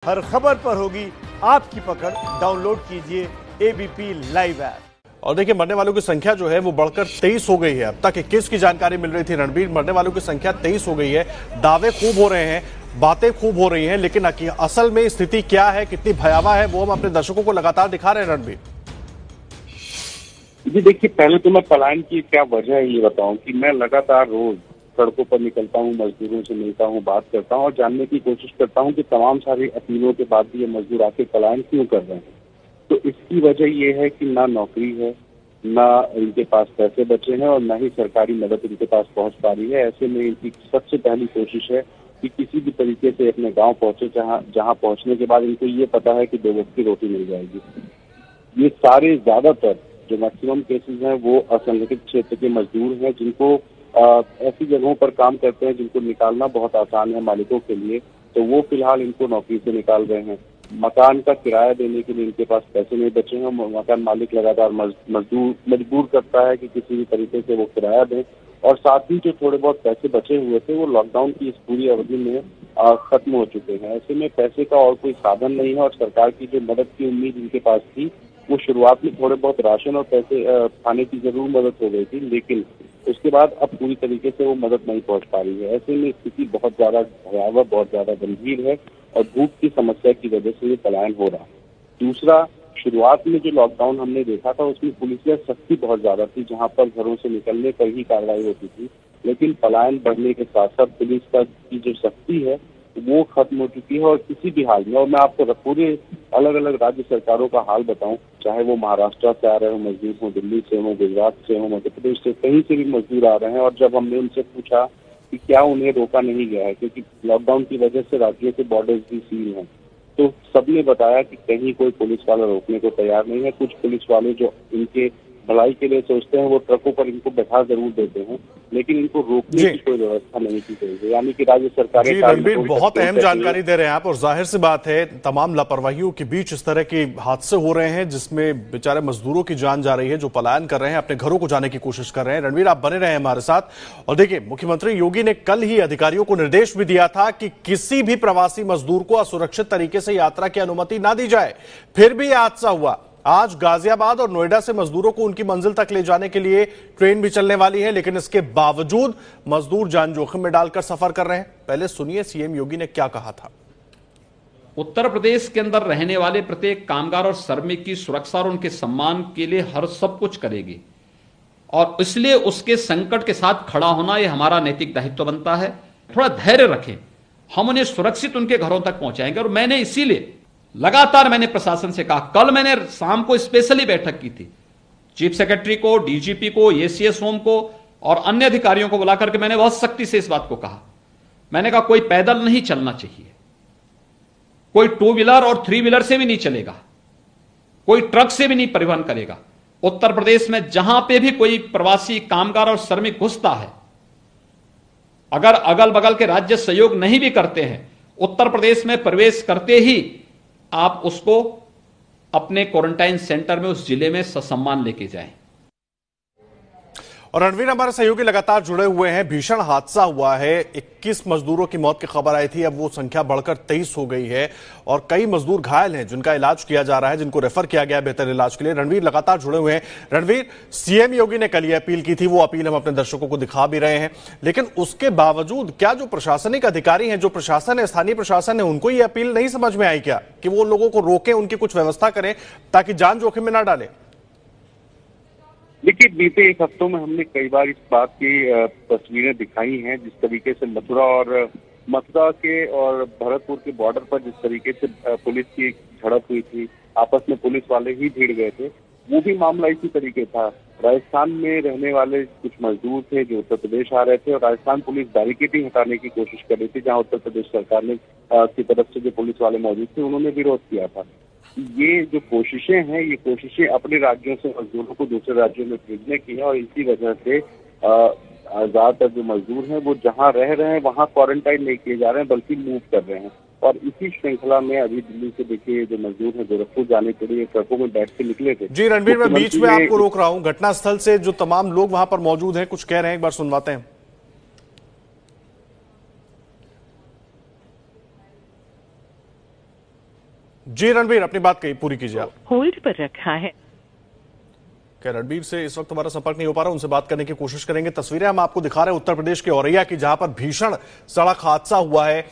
हर खबर पर होगी आपकी पकड़। डाउनलोड कीजिए एबीपी लाइव ऐप। और देखिए, मरने वालों की संख्या जो है वो बढ़कर 23 हो गई है। अब तक 21 की जानकारी मिल रही थी रणवीर, मरने वालों की संख्या 23 हो गई है। दावे खूब हो रहे हैं, बातें खूब हो रही हैं, लेकिन असल में स्थिति क्या है, कितनी भयावह है, वो हम अपने दर्शकों को लगातार दिखा रहे हैं। रणवीर जी देखिए, पहले तो मैं पलायन की क्या वजह है ये बताऊं कि मैं लगातार रोज सड़कों पर निकलता हूं, मजदूरों से मिलता हूं, बात करता हूं और जानने की कोशिश करता हूं कि तमाम सारी अपीलों के बाद भी ये मजदूर आके पलायन क्यों कर रहे हैं। तो इसकी वजह ये है कि ना नौकरी है, ना इनके पास पैसे बचे हैं और ना ही सरकारी मदद इनके पास पहुंच पा रही है। ऐसे में इनकी सबसे पहली कोशिश है कि किसी भी तरीके से अपने गाँव पहुंचे, जहाँ पहुंचने के बाद इनको ये पता है कि 2 वक्त की रोटी मिल जाएगी। ये सारे ज्यादातर जो मैक्सिमम केसेस हैं वो असंगठित क्षेत्र के मजदूर हैं, जिनको ऐसी जगहों पर काम करते हैं जिनको निकालना बहुत आसान है मालिकों के लिए। तो वो फिलहाल इनको नौकरी से निकाल रहे हैं। मकान का किराया देने के लिए इनके पास पैसे नहीं बचे हैं। मकान मालिक लगातार मजबूर करता है कि किसी भी तरीके से वो किराया दें। और साथ ही जो थोड़े बहुत पैसे बचे हुए थे वो लॉकडाउन की इस पूरी अवधि में खत्म हो चुके हैं। ऐसे में पैसे का और कोई साधन नहीं है और सरकार की जो मदद की उम्मीद इनके पास थी वो शुरुआत में थोड़े बहुत राशन और पैसे खाने की जरूर मदद हो गई थी, लेकिन उसके बाद अब पूरी तरीके से वो मदद नहीं पहुंच पा रही है। ऐसे में स्थिति बहुत ज्यादा भयावह, बहुत ज्यादा गंभीर है और भूख की समस्या की वजह से ये पलायन हो रहा है। दूसरा, शुरुआत में जो लॉकडाउन हमने देखा था उसमें पुलिस की सख्ती बहुत ज्यादा थी, जहां पर घरों से निकलने पर ही कार्रवाई होती थी। लेकिन पलायन बढ़ने के साथ साथ पुलिस की जो सख्ती है वो खत्म हो चुकी है। और किसी भी हाल में, और मैं आपको पूरे अलग अलग राज्य सरकारों का हाल बताऊं, चाहे वो महाराष्ट्र से आ रहे हो मजदूर हो, दिल्ली से हो, गुजरात से हो, मध्य प्रदेश से, कहीं से भी मजदूर आ रहे हैं। और जब हमने उनसे पूछा कि क्या उन्हें रोका नहीं गया है, क्योंकि लॉकडाउन की वजह से राज्यों के बॉर्डर्स भी सील हैं, तो सबने बताया कि कहीं कोई पुलिस वाला रोकने को तैयार नहीं है। कुछ पुलिस वाले जो इनके भलाई के लिए सोचते हैं वो ट्रकों पर इनको बैठा जरूर देते हैं, लेकिन इनको रोकने की कोई व्यवस्था नहीं की गई है। यानी कि राज्य सरकारें रणवीर, बहुत अहम जानकारी दे रहे हैं आप। और जाहिर सी बात है, तमाम लापरवाहियों के बीच इस तरह के हादसे हो रहे हैं जिसमें बेचारे मजदूरों की जान जा रही है, जो पलायन कर रहे हैं, अपने घरों को जाने की कोशिश कर रहे हैं। रणवीर, आप बने रहे हमारे साथ। और देखिए, मुख्यमंत्री योगी ने कल ही अधिकारियों को निर्देश भी दिया था कि किसी भी प्रवासी मजदूर को असुरक्षित तरीके से यात्रा की अनुमति ना दी जाए। फिर भी हादसा हुआ। आज गाजियाबाद और नोएडा से मजदूरों को उनकी मंजिल तक ले जाने के लिए ट्रेन भी चलने वाली है, लेकिन इसके बावजूद मजदूर जान जोखिम में डालकर सफर कर रहे हैं। पहले सुनिए सीएम योगी ने क्या कहा था। उत्तर प्रदेश के अंदर रहने वाले प्रत्येक कामगार और श्रमिक की सुरक्षा और उनके सम्मान के लिए हर सब कुछ करेगी और इसलिए उसके संकट के साथ खड़ा होना यह हमारा नैतिक दायित्व बनता है। थोड़ा धैर्य रखें, हम उन्हें सुरक्षित उनके घरों तक पहुंचाएंगे। और मैंने इसीलिए लगातार प्रशासन से कहा, कल मैंने शाम को स्पेशली बैठक की थी, चीफ सेक्रेटरी को, डीजीपी को, एसीएस होम को और अन्य अधिकारियों को बुलाकर के मैंने बहुत सख्ती से इस बात को कहा। मैंने कहा कोई पैदल नहीं चलना चाहिए, कोई 2 व्हीलर और 3 व्हीलर से भी नहीं चलेगा, कोई ट्रक से भी नहीं परिवहन करेगा। उत्तर प्रदेश में जहां पे भी कोई प्रवासी कामगार और श्रमिक घुसता है, अगर अगल बगल के राज्य सहयोग नहीं भी करते हैं, उत्तर प्रदेश में प्रवेश करते ही आप उसको अपने क्वारंटाइन सेंटर में उस जिले में ससम्मान लेके जाएं। और रणवीर, हमारे सहयोगी लगातार जुड़े हुए हैं। भीषण हादसा हुआ है, 21 मजदूरों की मौत की खबर आई थी, अब वो संख्या बढ़कर 23 हो गई है और कई मजदूर घायल हैं जिनका इलाज किया जा रहा है, जिनको रेफर किया गया है बेहतर इलाज के लिए। रणवीर लगातार जुड़े हुए हैं। रणवीर, सीएम योगी ने कल ये अपील की थी, वो अपील हम अपने दर्शकों को दिखा भी रहे हैं, लेकिन उसके बावजूद क्या जो प्रशासनिक अधिकारी हैं, जो प्रशासन है, स्थानीय प्रशासन है, उनको ये अपील नहीं समझ में आई क्या कि वो लोगों को रोकें, उनकी कुछ व्यवस्था करें ताकि जान जोखिम में ना डालें? देखिए, बीते 1 हफ्तों में हमने कई बार इस बात की तस्वीरें दिखाई हैं, जिस तरीके से मथुरा के और भरतपुर के बॉर्डर पर जिस तरीके से पुलिस की झड़प हुई थी, आपस में पुलिस वाले ही भिड़ गए थे, वो भी मामला इसी तरीके था। राजस्थान में रहने वाले कुछ मजदूर थे जो उत्तर प्रदेश आ रहे थे और राजस्थान पुलिस बैरिकेडिंग हटाने की कोशिश कर रही थी, जहाँ उत्तर प्रदेश सरकार ने की तरफ से जो पुलिस वाले मौजूद थे उन्होंने विरोध किया था। ये जो कोशिशें हैं, ये कोशिशें अपने राज्यों से मजदूरों को दूसरे राज्यों में भेजने की है और इसी वजह से ज्यादातर जो मजदूर हैं वो जहां रह रहे हैं वहां क्वारंटाइन नहीं किए जा रहे हैं, बल्कि मूव कर रहे हैं। और इसी श्रृंखला में अभी दिल्ली से देखिए जो मजदूर हैं गोरखपुर जाने के लिए ट्रकों में बैठ के निकले थे। जी रणवीर, मैं बीच में आपको रोक रहा हूं। घटनास्थल से जो तमाम लोग वहां पर मौजूद हैं कुछ कह रहे हैं, एक बार सुनवाते हैं। जी रणबीर, अपनी बात कही पूरी कीजिए आप। होल्ड पर रखा है। क्या रणबीर से इस वक्त हमारा संपर्क नहीं हो पा रहा, उनसे बात करने की कोशिश करेंगे। तस्वीरें हम आपको दिखा रहे हैं उत्तर प्रदेश के औरैया की, जहां पर भीषण सड़क हादसा हुआ है।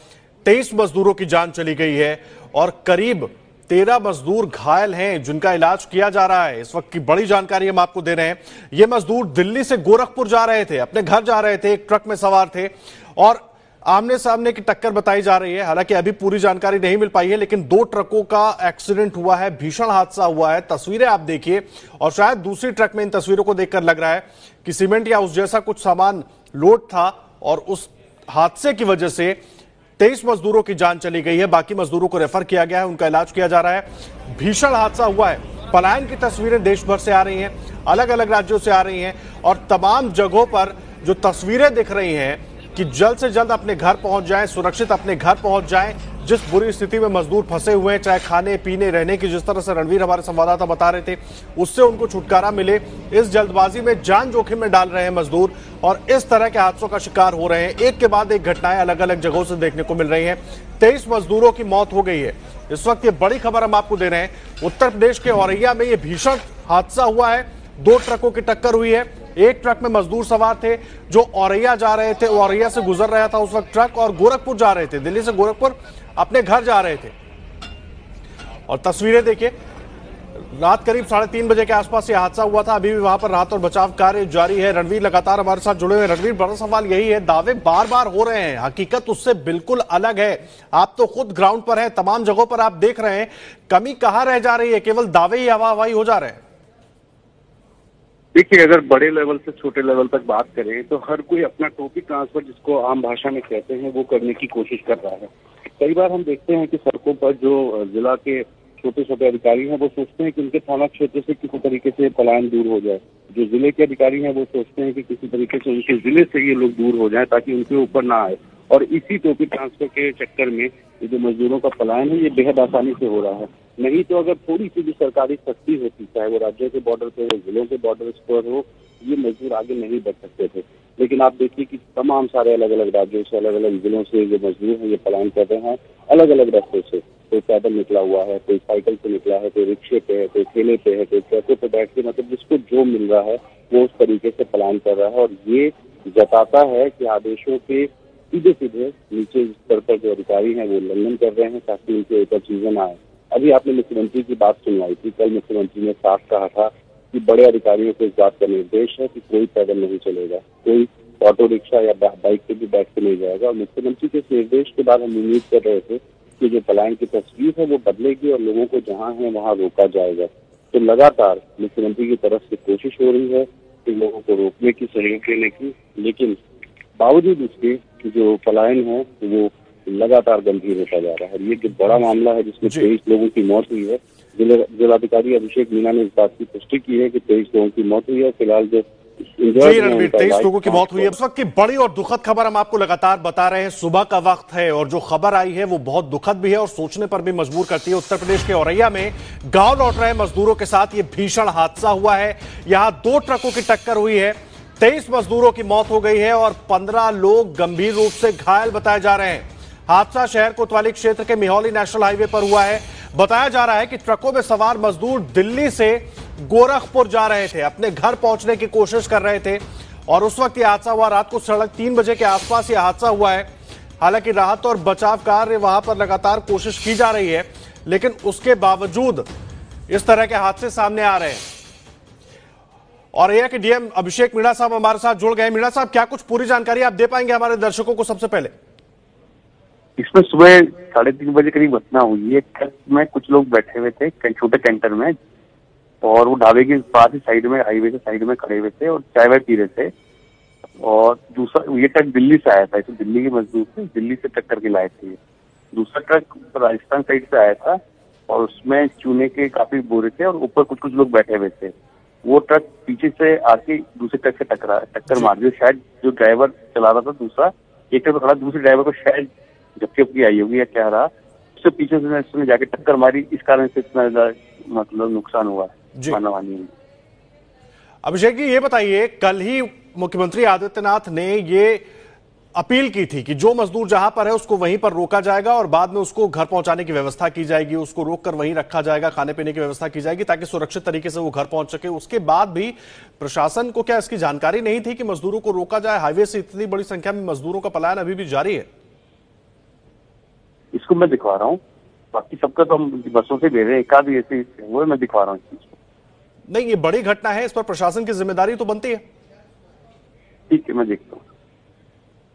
23 मजदूरों की जान चली गई है और करीब 13 मजदूर घायल हैं जिनका इलाज किया जा रहा है। इस वक्त की बड़ी जानकारी हम आपको दे रहे हैं। ये मजदूर दिल्ली से गोरखपुर जा रहे थे, अपने घर जा रहे थे, एक ट्रक में सवार थे और आमने सामने की टक्कर बताई जा रही है। हालांकि अभी पूरी जानकारी नहीं मिल पाई है, लेकिन 2 ट्रकों का एक्सीडेंट हुआ है, भीषण हादसा हुआ है। तस्वीरें आप देखिए और शायद दूसरी ट्रक में इन तस्वीरों को देखकर लग रहा है कि सीमेंट या उस जैसा कुछ सामान लोड था और उस हादसे की वजह से 23 मजदूरों की जान चली गई है। बाकी मजदूरों को रेफर किया गया है, उनका इलाज किया जा रहा है। भीषण हादसा हुआ है। पलायन की तस्वीरें देश भर से आ रही हैं, अलग अलग राज्यों से आ रही हैं और तमाम जगहों पर जो तस्वीरें दिख रही हैं कि जल्द से जल्द अपने घर पहुंच जाएं, सुरक्षित अपने घर पहुंच जाएं। जिस बुरी स्थिति में मजदूर फंसे हुए हैं, चाहे खाने पीने रहने की, जिस तरह से रणवीर हमारे संवाददाता बता रहे थे, उससे उनको छुटकारा मिले। इस जल्दबाजी में जान जोखिम में डाल रहे हैं मजदूर और इस तरह के हादसों का शिकार हो रहे हैं। एक के बाद एक घटनाएं अलग अलग जगहों से देखने को मिल रही हैं। 23 मजदूरों की मौत हो गई है। इस वक्त ये बड़ी खबर हम आपको दे रहे हैं। उत्तर प्रदेश के औरैया में ये भीषण हादसा हुआ है। 2 ट्रकों की टक्कर हुई है। एक ट्रक में मजदूर सवार थे जो औरैया जा रहे थे, औरैया से गुजर रहा था उस वक्त ट्रक, और गोरखपुर जा रहे थे, दिल्ली से गोरखपुर अपने घर जा रहे थे। और तस्वीरें देखिए, रात करीब 3:30 बजे के आसपास यह हादसा हुआ था। अभी भी वहां पर राहत और बचाव कार्य जारी है। रणवीर लगातार हमारे साथ जुड़े हुए हैं। रणवीर, बड़ा सवाल यही है, दावे बार बार हो रहे हैं, हकीकत उससे बिल्कुल अलग है। आप तो खुद ग्राउंड पर हैं, तमाम जगहों पर आप देख रहे हैं, कमी कहां रह जा रही है? केवल दावे ही हवा हवाई हो जा रहे हैं। देखिए, अगर बड़े लेवल से छोटे लेवल तक बात करें तो हर कोई अपना टॉपिक ट्रांसफर, जिसको आम भाषा में कहते हैं, वो करने की कोशिश कर रहा है। कई बार हम देखते हैं कि सड़कों पर जो जिला के छोटे छोटे अधिकारी हैं वो सोचते हैं कि उनके थाना क्षेत्र से किसी तरीके से पलायन दूर हो जाए। जो जिले के अधिकारी हैं वो सोचते हैं कि किसी तरीके से उनके जिले से ये लोग दूर हो जाएं ताकि उनके ऊपर ना आए। और इसी टॉपिक ट्रांसफर के चक्कर में ये जो मजदूरों का पलायन है ये बेहद आसानी से हो रहा है। नहीं तो अगर थोड़ी सी भी सरकारी सख्ती होती, चाहे वो राज्यों के बॉर्डर पे हो, जिलों के बॉर्डर पर हो, ये मजदूर आगे नहीं बढ़ सकते थे। लेकिन आप देखिए कि तमाम सारे अलग अलग राज्यों से, अलग अलग जिलों से जो मजदूर हैं ये पलायन कर रहे हैं अलग अलग रास्तों से। कोई पैदल निकला हुआ है, कोई साइकिल से निकला है, कोई रिक्शे पे है, कोई ठेले पे है, कोई ट्रकों पे बैठ के, मतलब जिसको जो मिल रहा है वो उस तरीके से पलायन कर रहा है। और ये जताता है कि आदेशों के सीधे सीधे नीचे स्तर पर जो अधिकारी हैं वो उल्लंघन कर रहे हैं ताकि उनके ऊपर चीजें ना आए। अभी आपने मुख्यमंत्री की बात सुनवाई थी। कल मुख्यमंत्री ने साफ कहा था कि बड़े अधिकारियों को इस बात का निर्देश है कि कोई पैदल नहीं चलेगा, कोई ऑटो रिक्शा या बाइक पे भी बैठ के नहीं जाएगा। और मुख्यमंत्री के इस निर्देश के बाद हम उम्मीद कर रहे थे कि जो पलायन की तस्वीर है वो बदलेगी और लोगों को जहाँ है वहाँ रोका जाएगा। तो लगातार मुख्यमंत्री की तरफ से कोशिश हो रही है कि लोगों को रोकने की, सहयोग देने की, लेकिन बावजूद उसके जो पलायन है वो लगातार गंभीर होता जा रहा है। ये जो बड़ा मामला है जिसमें 23 लोगों की मौत हुई है, जिलाधिकारी अभिषेक मीणा ने इस बात की पुष्टि की है कि 23 लोगों की मौत हुई है। फिलहाल जो जी रणवीर, 23 लोगों की मौत हुई है। उस वक्त की बड़ी और दुखद खबर हम आपको लगातार बता रहे हैं। सुबह का वक्त है और जो खबर आई है वो बहुत दुखद भी है और सोचने पर भी मजबूर करती है। उत्तर प्रदेश के औरैया में गांव लौट रहे मजदूरों के साथ ये भीषण हादसा हुआ है। यहां 2 ट्रकों की टक्कर हुई है, 23 मजदूरों की मौत हो गई है और 15 लोग गंभीर रूप से घायल बताए जा रहे हैं। हादसा शहर कोतवाली क्षेत्र के मिहौली नेशनल हाईवे पर हुआ है। बताया जा रहा है कि ट्रकों में सवार मजदूर दिल्ली से गोरखपुर जा रहे थे, अपने घर पहुंचने की कोशिश कर रहे थे और उस वक्त यह हादसा हुआ। रात को 3:30 बजे के आसपास यह हादसा हुआ है। हालांकि राहत और बचाव कार्य वहां पर लगातार कोशिश की जा रही है, लेकिन उसके बावजूद इस तरह के हादसे सामने आ रहे हैं। और यह कि डीएम अभिषेक मीणा साहब हमारे साथ जुड़ गए। मीणा साहब, क्या कुछ पूरी जानकारी आप दे पाएंगे हमारे दर्शकों को? सबसे पहले इसमें सुबह 3:30 बजे करीब घटना हुई है। ट्रक में कुछ लोग बैठे हुए थे छोटे कैंटर में और वो ढाबे के पास ही साइड में, हाईवे के साइड में खड़े हुए थे और चाय वाय पी रहे थे। और दूसरा, ये ट्रक दिल्ली से आया था, इसमें दिल्ली के मजदूर थे, दिल्ली से टक्कर के लाए थे। दूसरा ट्रक राजस्थान साइड से आया था और उसमें चूने के काफी बोरे थे और ऊपर कुछ कुछ लोग बैठे हुए थे। वो ट्रक पीछे से आके दूसरे ट्रक से टक्कर मार दी। शायद जो ड्राइवर चला रहा था दूसरा, एक ट्रक खड़ा, दूसरे ड्राइवर को शायद झपकी आई होगी या क्या रहा, उससे पीछे से उसने जाके टक्कर मारी। इस कारण से इतना ज्यादा मतलब नुकसान हुआ है मानव हानि में। अभिषेक जी, ये बताइए, कल ही मुख्यमंत्री आदित्यनाथ ने ये अपील की थी कि जो मजदूर जहां पर है उसको वहीं पर रोका जाएगा और बाद में उसको घर पहुंचाने की व्यवस्था की जाएगी, उसको रोककर वहीं रखा जाएगा, खाने पीने की व्यवस्था की जाएगी ताकि सुरक्षित तरीके से वो घर पहुंच सके। उसके बाद भी प्रशासन को क्या इसकी जानकारी नहीं थी कि मजदूरों को रोका जाए? हाईवे से इतनी बड़ी संख्या में मजदूरों का पलायन अभी भी जारी है। इसको मैं दिखवा रहा हूँ, बाकी सबका तो हम बसों से भेज रहे हैं, एक आध ऐसे वो मैं दिखवा रहा हूँ इस चीज को। नहीं, ये बड़ी घटना है, इस पर प्रशासन की जिम्मेदारी तो बनती है। ठीक है, मैं देखता हूँ।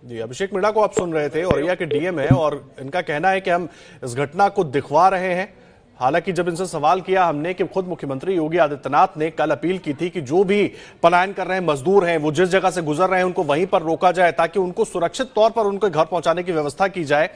जी, अभिषेक मीणा को आप सुन रहे थे, औरैया के डीएम है और इनका कहना है कि हम इस घटना को दिखवा रहे हैं। हालांकि जब इनसे सवाल किया हमने कि खुद मुख्यमंत्री योगी आदित्यनाथ ने कल अपील की थी कि जो भी पलायन कर रहे हैं मजदूर हैं, वो जिस जगह से गुजर रहे हैं उनको वहीं पर रोका जाए ताकि उनको सुरक्षित तौर पर उनके घर पहुंचाने की व्यवस्था की जाए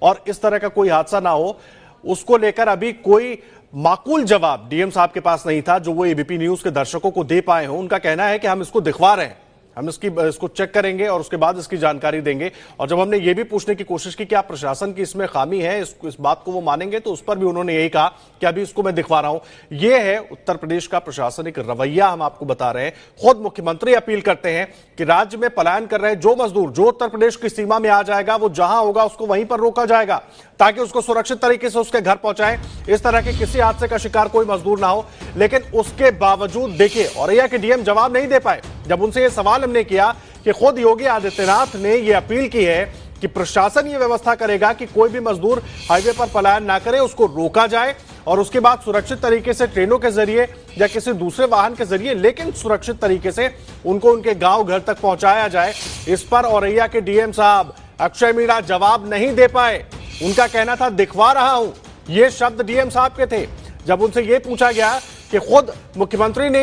और इस तरह का कोई हादसा ना हो। उसको लेकर अभी कोई माकूल जवाब डीएम साहब के पास नहीं था जो वो एबीपी न्यूज के दर्शकों को दे पाए हो। उनका कहना है कि हम इसको दिखवा रहे हैं, हम इसको चेक करेंगे और उसके बाद इसकी जानकारी देंगे। और जब हमने ये भी पूछने की कोशिश की कि आप प्रशासन की इसमें खामी है, इस बात को वो मानेंगे, तो उस पर भी उन्होंने यही कहा कि अभी इसको मैं दिखवा रहा हूं। ये है उत्तर प्रदेश का प्रशासनिक रवैया, हम आपको बता रहे हैं। खुद मुख्यमंत्री अपील करते हैं कि राज्य में पलायन कर रहे जो मजदूर जो उत्तर प्रदेश की सीमा में आ जाएगा वो जहां होगा उसको वहीं पर रोका जाएगा ताकि उसको सुरक्षित तरीके से उसके घर पहुंचाएं, इस तरह के किसी हादसे का शिकार कोई मजदूर ना हो। लेकिन उसके बावजूद देखिए औरैया के डीएम जवाब नहीं दे पाए। जब उनसे यह सवाल हमने किया कि खुद योगी आदित्यनाथ ने यह अपील की है कि प्रशासन ये व्यवस्था करेगा कि कोई भी मजदूर हाईवे पर पलायन ना करे, उसको रोका जाए और उसके बाद सुरक्षित तरीके से ट्रेनों के जरिए या किसी दूसरे वाहन के जरिए, लेकिन सुरक्षित तरीके से उनको उनके गांव घर तक पहुंचाया जाए। इस पर औरैया के डीएम साहब अक्षय मीणा जवाब नहीं दे पाए। उनका कहना था दिखवा रहा हूं, ये शब्द डीएम साहब के थे। जब उनसे यह पूछा गया कि खुद मुख्यमंत्री ने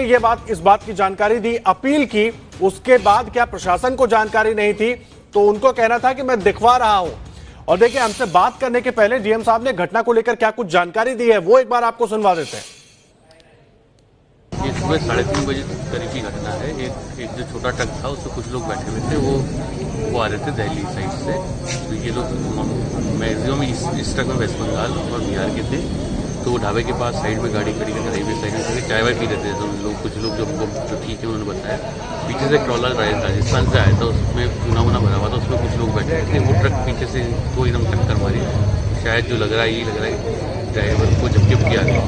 इस बात की जानकारी दी, अपील की, उसके बाद क्या प्रशासन को जानकारी नहीं थी, तो उनको कहना था कि मैं दिखवा रहा हूं। और देखिए, हमसे बात करने के पहले डीएम साहब ने घटना को लेकर क्या कुछ जानकारी दी है वो एक बार आपको सुनवा देते हैं। ये सुबह 3:30 बजे करीब की घटना है। एक जो छोटा ट्रक था उसमें कुछ लोग बैठे हुए थे, वो आ रहे थे दिल्ली साइड से। तो ये लोग मैक्सिमम इस ट्रक में वेस्ट बंगाल और बिहार के थे। तो वो ढाबे के पास साइड में गाड़ी खड़ी करके हाईवे साइड में चाय वाय पी रहे थे। तो लोग कुछ लोग जो ठीक है उन्होंने बताया पीछे से ट्रॉलर राजस्थान से आया था, उसमें चूना वूना भरा हुआ था, उसमें कुछ लोग बैठे थे। वो ट्रक पीछे से वो एकदम टक्कर मारी। शायद जो लग रहा है यही लग रहा है ड्राइवर को झपकी आ गई।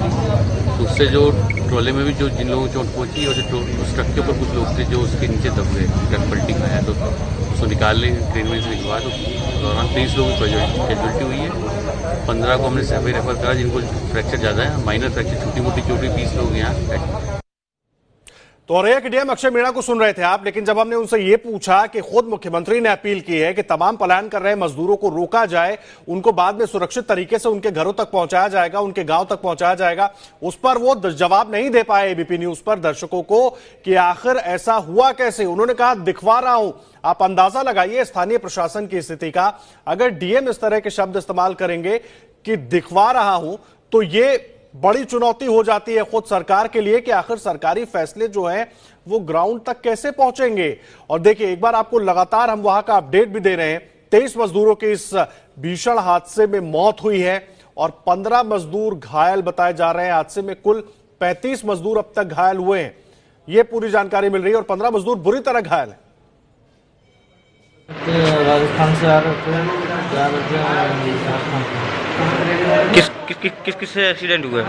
तो उससे जो ट्रॉले में भी जो जिन लोगों को चोट पहुंची और जो उस ट्रक के ऊपर कुछ लोग थे जो उसके नीचे दब गए, ट्रक पलटी खाया। तो उसको निकाल ले ट्रेन में से निकलवा। तो दौरान 23 लोगों की कैजुअलिटी हुई है। 15 को हमने सर्वे रेफर करा जिनको फ्रैक्चर ज़्यादा है, माइनर फ्रैक्चर छोटी मोटी चोटी 20 लोग यहाँ। तो औरैया के डीएम अक्षय मीणा को सुन रहे थे आप, लेकिन जब हमने उनसे यह पूछा कि खुद मुख्यमंत्री ने अपील की है कि तमाम पलायन कर रहे मजदूरों को रोका जाए, उनको बाद में सुरक्षित तरीके से उनके घरों तक पहुंचाया जाएगा, उनके गांव तक पहुंचाया जाएगा, उस पर वो जवाब नहीं दे पाए एबीपी न्यूज पर दर्शकों को कि आखिर ऐसा हुआ कैसे। उन्होंने कहा दिखवा रहा हूं। आप अंदाजा लगाइए स्थानीय प्रशासन की स्थिति का। अगर डीएम इस तरह के शब्द इस्तेमाल करेंगे कि दिखवा रहा हूं, तो ये बड़ी चुनौती हो जाती है खुद सरकार के लिए कि आखिर सरकारी फैसले जो हैं वो ग्राउंड तक कैसे पहुंचेंगे। और देखिए, एक बार आपको लगातार हम वहां का अपडेट भी दे रहे हैं। 23 मजदूरों के इस भीषण हादसे में मौत हुई है और 15 मजदूर घायल बताए जा रहे हैं। हादसे में कुल 35 मजदूर अब तक घायल हुए हैं, ये पूरी जानकारी मिल रही है, और 15 मजदूर बुरी तरह घायल है। राजस्थान से आ रहे थे। किस से एक्सीडेंट हुआ है?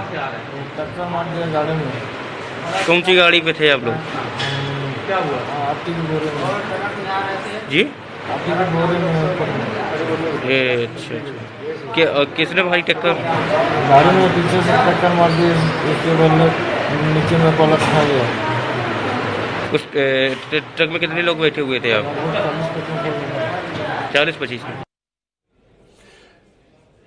टक्कर मार दिया गाड़ी में। कौन सी गाड़ी पे थे आप लोग? क्या हुआ? आपकी भी बोरे में। जी, आपकी भी बोरे में। ये अच्छा। किसने भाई टक्कर? गाड़ी में पीछे से टक्कर मार दी, उसके बाद नीचे में पलट खा गया। उस ट्रक में कितने लोग बैठे हुए थे आप? 40-25।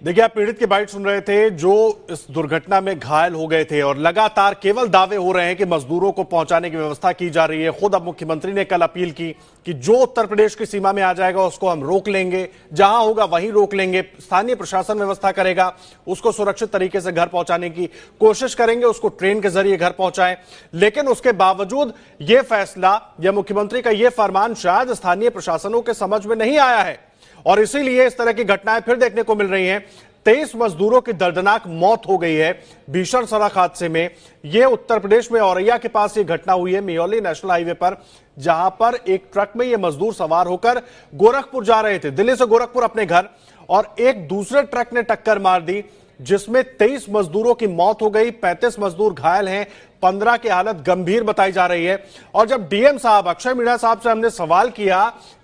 देखिए, आप पीड़ित की बाइट सुन रहे थे जो इस दुर्घटना में घायल हो गए थे, और लगातार केवल दावे हो रहे हैं कि मजदूरों को पहुंचाने की व्यवस्था की जा रही है। खुद अब मुख्यमंत्री ने कल अपील की कि जो उत्तर प्रदेश की सीमा में आ जाएगा उसको हम रोक लेंगे, जहां होगा वहीं रोक लेंगे, स्थानीय प्रशासन व्यवस्था करेगा, उसको सुरक्षित तरीके से घर पहुंचाने की कोशिश करेंगे, उसको ट्रेन के जरिए घर पहुंचाएं। लेकिन उसके बावजूद यह फैसला या मुख्यमंत्री का यह फरमान शायद स्थानीय प्रशासनों के समझ में नहीं आया है, और इसीलिए इस तरह की घटनाएं फिर देखने को मिल रही हैं। 23 मजदूरों की दर्दनाक मौत हो गई है भीषण सड़क हादसे में। यह उत्तर प्रदेश में औरैया के पास यह घटना हुई है, मियौली नेशनल हाईवे पर, जहां पर एक ट्रक में ये मजदूर सवार होकर गोरखपुर जा रहे थे, दिल्ली से गोरखपुर अपने घर, और एक दूसरे ट्रक ने टक्कर मार दी जिसमें 23 मजदूरों की मौत हो गई, 35 मजदूर घायल हैं, 15 की हालत गंभीर बताई जा रही है। और जब डीएम साहब अक्षय मीणा साहब से हमने सवाल किया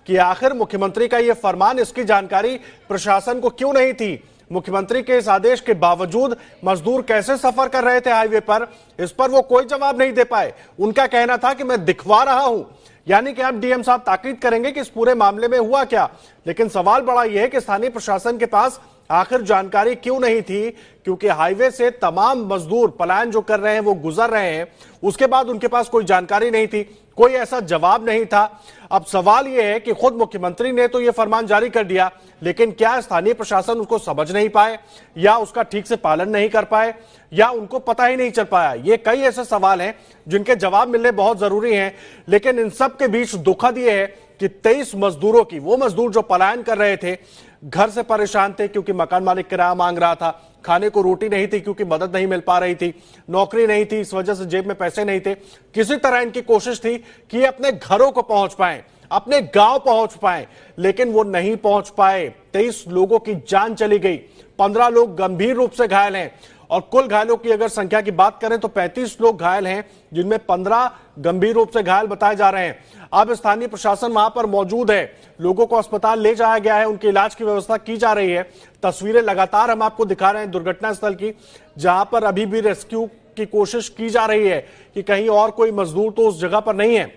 कि आखिर मुख्यमंत्री का यह फरमान, इसकी जानकारी प्रशासन को क्यों नहीं थी, मुख्यमंत्री के इस आदेश के बावजूद मजदूर कैसे सफर कर रहे थे हाईवे पर, इस पर वो कोई जवाब नहीं दे पाए। उनका कहना था कि मैं दिखवा रहा हूं, यानी कि अब डीएम साहब ताकीद करेंगे कि इस पूरे मामले में हुआ क्या। लेकिन सवाल बड़ा यह है कि स्थानीय प्रशासन के पास आखिर जानकारी क्यों नहीं थी, क्योंकि हाईवे से तमाम मजदूर पलायन जो कर रहे हैं वो गुजर रहे हैं, उसके बाद उनके पास कोई जानकारी नहीं थी, कोई ऐसा जवाब नहीं था। अब सवाल यह है कि खुद मुख्यमंत्री ने तो यह फरमान जारी कर दिया, लेकिन क्या स्थानीय प्रशासन उसको समझ नहीं पाए, या उसका ठीक से पालन नहीं कर पाए, या उनको पता ही नहीं चल पाया। ये कई ऐसे सवाल हैं जिनके जवाब मिलने बहुत जरूरी हैं। लेकिन इन सब के बीच दुखद यह है कि 23 मजदूरों की, वो मजदूर जो पलायन कर रहे थे, घर से परेशान थे क्योंकि मकान मालिक किराया मांग रहा था, खाने को रोटी नहीं थी क्योंकि मदद नहीं मिल पा रही थी, नौकरी नहीं थी, इस वजह से जेब में पैसे नहीं थे, किसी तरह इनकी कोशिश थी कि ये अपने घरों को पहुंच पाए, अपने गांव पहुंच पाए, लेकिन वो नहीं पहुंच पाए। 23 लोगों की जान चली गई, 15 लोग गंभीर रूप से घायल हैं, और कुल घायलों की अगर संख्या की बात करें तो 35 लोग घायल हैं, जिनमें 15 गंभीर रूप से घायल बताए जा रहे हैं। अब स्थानीय प्रशासन वहां पर मौजूद है, लोगों को अस्पताल ले जाया गया है, उनके इलाज की व्यवस्था की जा रही है। तस्वीरें लगातार हम आपको दिखा रहे हैं दुर्घटना स्थल की, जहां पर अभी भी रेस्क्यू की कोशिश की जा रही है कि कहीं और कोई मजदूर तो उस जगह पर नहीं है।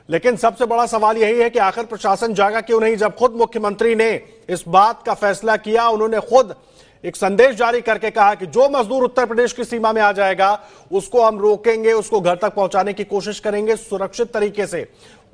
लेकिन सबसे बड़ा सवाल यही है कि आखिर प्रशासन जागा क्यों नहीं, जब खुद मुख्यमंत्री ने इस बात का फैसला किया, उन्होंने खुद एक संदेश जारी करके कहा कि जो मजदूर उत्तर प्रदेश की सीमा में आ जाएगा उसको हम रोकेंगे, उसको घर तक पहुंचाने की कोशिश करेंगे सुरक्षित तरीके से,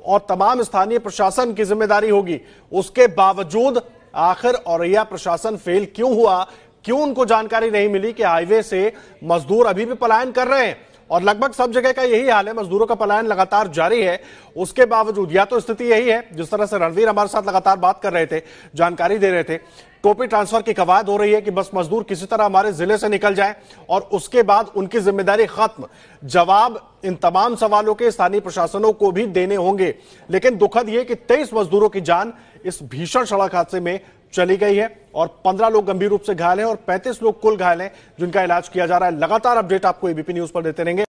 और तमाम स्थानीय प्रशासन की जिम्मेदारी होगी। उसके बावजूद आखिर औरैया प्रशासन फेल क्यों हुआ, क्यों उनको जानकारी नहीं मिली कि हाईवे से मजदूर अभी भी पलायन कर रहे हैं, और लगभग सब जगह का यही हाल है, मजदूरों का पलायन लगातार जारी है। उसके बावजूद या तो स्थिति यही है, जिस तरह से रणवीर हमारे साथ लगातार बात कर रहे थे, जानकारी दे रहे थे, टोपी ट्रांसफर की कवायद हो रही है कि बस मजदूर किसी तरह हमारे जिले से निकल जाएं और उसके बाद उनकी जिम्मेदारी खत्म। जवाब इन तमाम सवालों के स्थानीय प्रशासनों को भी देने होंगे। लेकिन दुखद यह कि 23 मजदूरों की जान इस भीषण सड़क हादसे में चली गई है, और 15 लोग गंभीर रूप से घायल हैं, और 35 लोग कुल घायल हैं जिनका इलाज किया जा रहा है। लगातार अपडेट आपको एबीपी न्यूज पर देते रहेंगे।